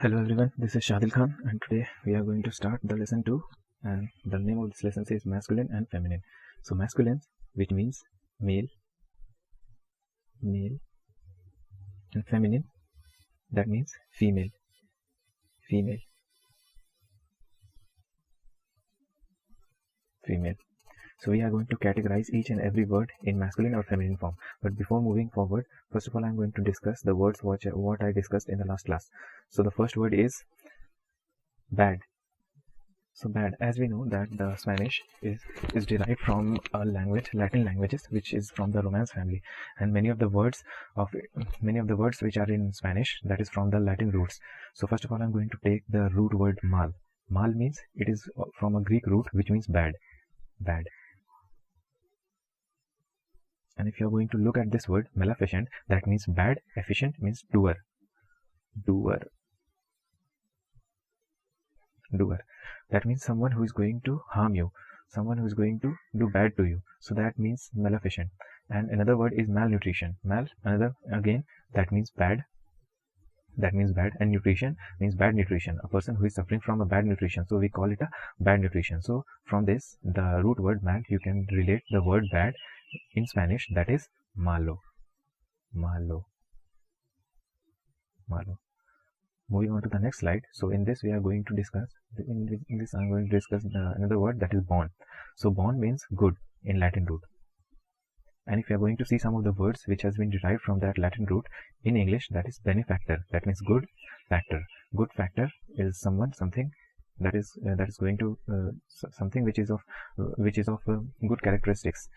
Hello everyone, this is Shadil Khan and today we are going to start the lesson 2 and the name of this lesson is masculine and feminine. So masculine, which means male, male, and feminine, that means female, female, female. So we are going to categorize each and every word in masculine or feminine form. But before moving forward, first of all I am going to discuss the words what I discussed in the last class. So the first word is bad. So bad, as we know that the Spanish is derived from a language, Latin languages, which is from the Romance family, and many of the words which are in Spanish, that is from the Latin roots. So first of all, I'm going to take the root word mal. Mal means it is from a Greek root which means bad, bad. And if you're going to look at this word maleficent, that means bad. Efficient means doer, doer, doer. That means someone who is going to harm you, someone who is going to do bad to you. So that means maleficent. And another word is malnutrition. Mal, another again, that means bad, that means bad, and nutrition means bad nutrition, a person who is suffering from a bad nutrition, so we call it a bad nutrition. So from this, the root word mal, you can relate the word bad in Spanish, that is malo, malo, malo. Moving on to the next slide. So in this we are going to discuss, in this I'm going to discuss another word, that is bon. So bon means good in Latin root. And if you are going to see some of the words which has been derived from that Latin root in English, that is benefactor, that means good factor. Good factor is something that is going to something which is of good characteristics.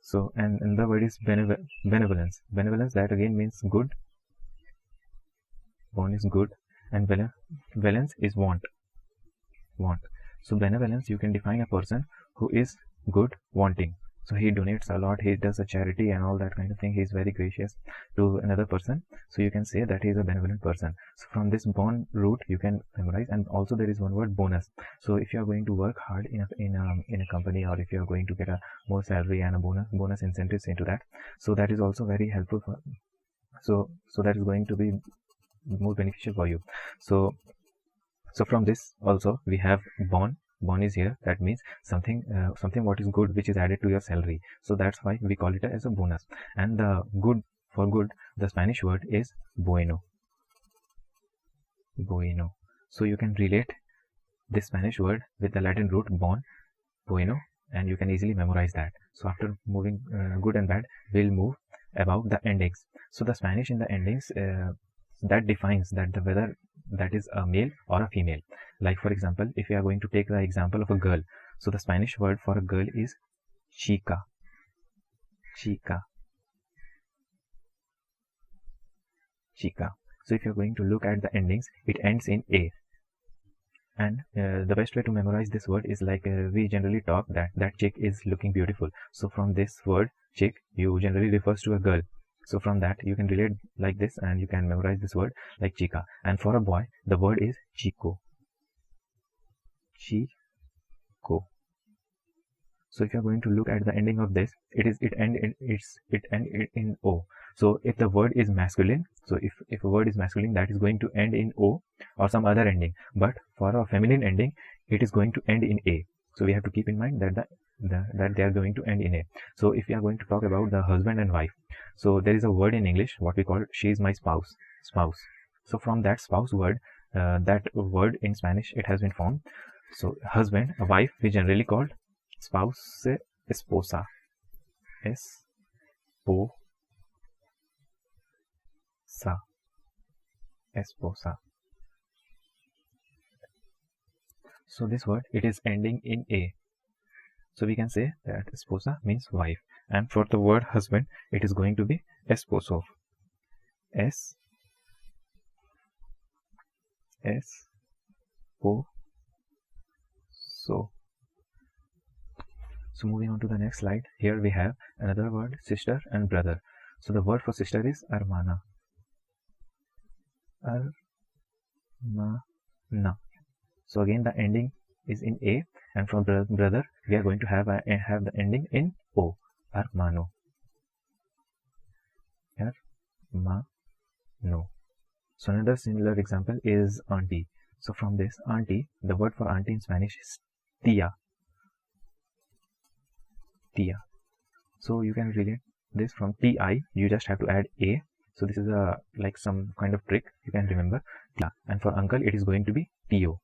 So and the word is benevolence. Benevolence, that again means good. Bon is good, and valence is want. So benevolence, you can define a person who is good wanting. So he donates a lot, he does a charity and all that kind of thing, he is very gracious to another person, so you can say that he is a benevolent person. So from this bon root you can memorize. And also there is one word, bonus. So if you are going to work hard in a company, or if you are going to get a more salary and a bonus incentives into that, so that is also very helpful for, so that is going to be more beneficial for you. So from this also we have bon. Bon is here, that means something what is good, which is added to your salary, so that's why we call it as a bonus. And the good, for good, the Spanish word is bueno, bueno. So you can relate this Spanish word with the Latin root bon, bueno, and you can easily memorize that. So after moving good and bad, we'll move about the endings. So the Spanish in the endings that defines that the whether that is a male or a female. Like for example, if you are going to take the example of a girl, so the Spanish word for a girl is chica, chica, chica. So if you are going to look at the endings, it ends in a. And the best way to memorize this word is like we generally talk that chick is looking beautiful. So from this word chick, you generally refers to a girl. So from that you can relate like this, and you can memorize this word like chica. And for a boy, the word is chico, chico. So if you are going to look at the ending of this, it end in o. So if the word is masculine, so if a word is masculine, that is going to end in o or some other ending. But for a feminine ending, it is going to end in a. So we have to keep in mind that that they are going to end in a. So if we are going to talk about the husband and wife, so there is a word in English what we call, she is my spouse, spouse. So from that spouse word, that word in Spanish, it has been formed. So husband, a wife, we generally called spouse, esposa, esposa. So this word, it is ending in a. So we can say that esposa means wife, and for the word husband, it is going to be esposo, so. So moving on to the next slide, here we have another word, sister and brother. So the word for sister is hermana, hermana. So again the ending is in a, and from brother we are going to have the ending in o, hermano, hermano. So another similar example is auntie. So from this auntie, the word for auntie in Spanish is tia. Tia. So you can relate this from ti, you just have to add a. So this is a like some kind of trick you can remember. And for uncle it is going to be tio,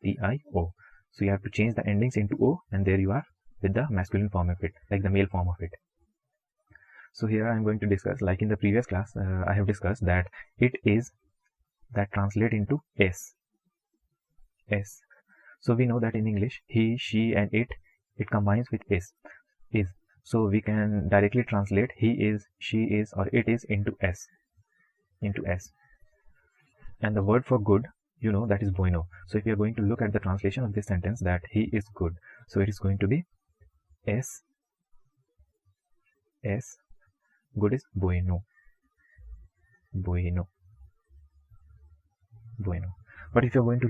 tio. So you have to change the endings into o, and there you are with the masculine form of it, like the male form of it. So here I am going to discuss, like in the previous class I have discussed that it is that translate into s. So we know that in English he, she and it combines with is. So we can directly translate he is, she is or it is into s. And the word for good, you know, that is bueno. So if you are going to look at the translation of this sentence, that he is good, so it is going to be s. Good is bueno. But if you're going to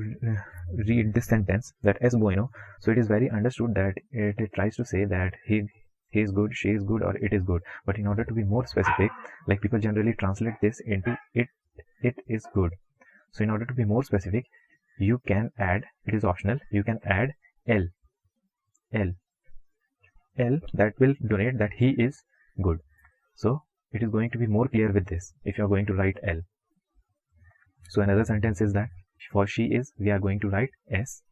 read this sentence, that es bueno, so it is very understood that it tries to say that he is good, she is good, or it is good. But in order to be more specific, like people generally translate this into it is good. So in order to be more specific, you can add, it is optional, you can add l that will denote that he is good. So it is going to be more clear with this if you are going to write l. So another sentence is that for she is, we are going to write s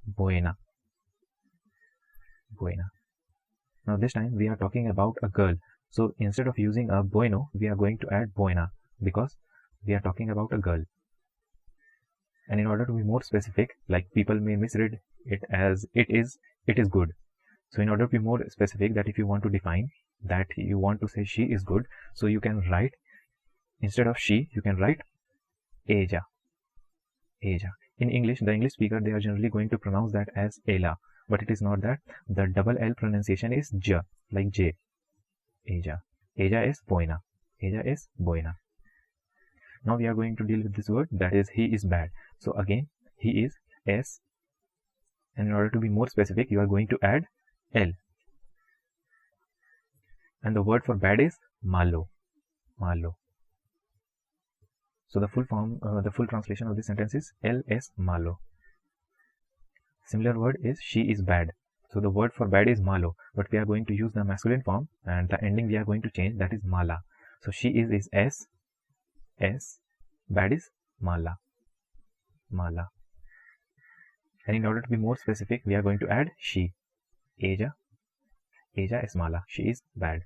buena. Now this time we are talking about a girl, so instead of using a bueno, we are going to add buena because we are talking about a girl. And in order to be more specific, like people may misread it as it is good. So in order to be more specific, that if you want to define that you want to say she is good, so you can write, instead of she, you can write ella. In English, the English speaker, they are generally going to pronounce that as ella, but it is not that. The double L pronunciation is j, like j. Ella is buena. Now we are going to deal with this word, that is he is bad. So again, he is s, and in order to be more specific, you are going to add l. And the word for bad is malo. So the full form, the full translation of this sentence is L es malo. Similar word is she is bad. So the word for bad is malo, but we are going to use the masculine form, and the ending we are going to change, that is mala. So she is s, bad is mala. And in order to be more specific, we are going to add she. Ella es mala. She is bad.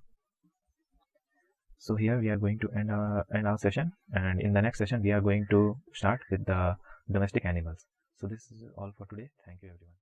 So here we are going to end our session, and in the next session we are going to start with the domestic animals. So this is all for today. Thank you everyone.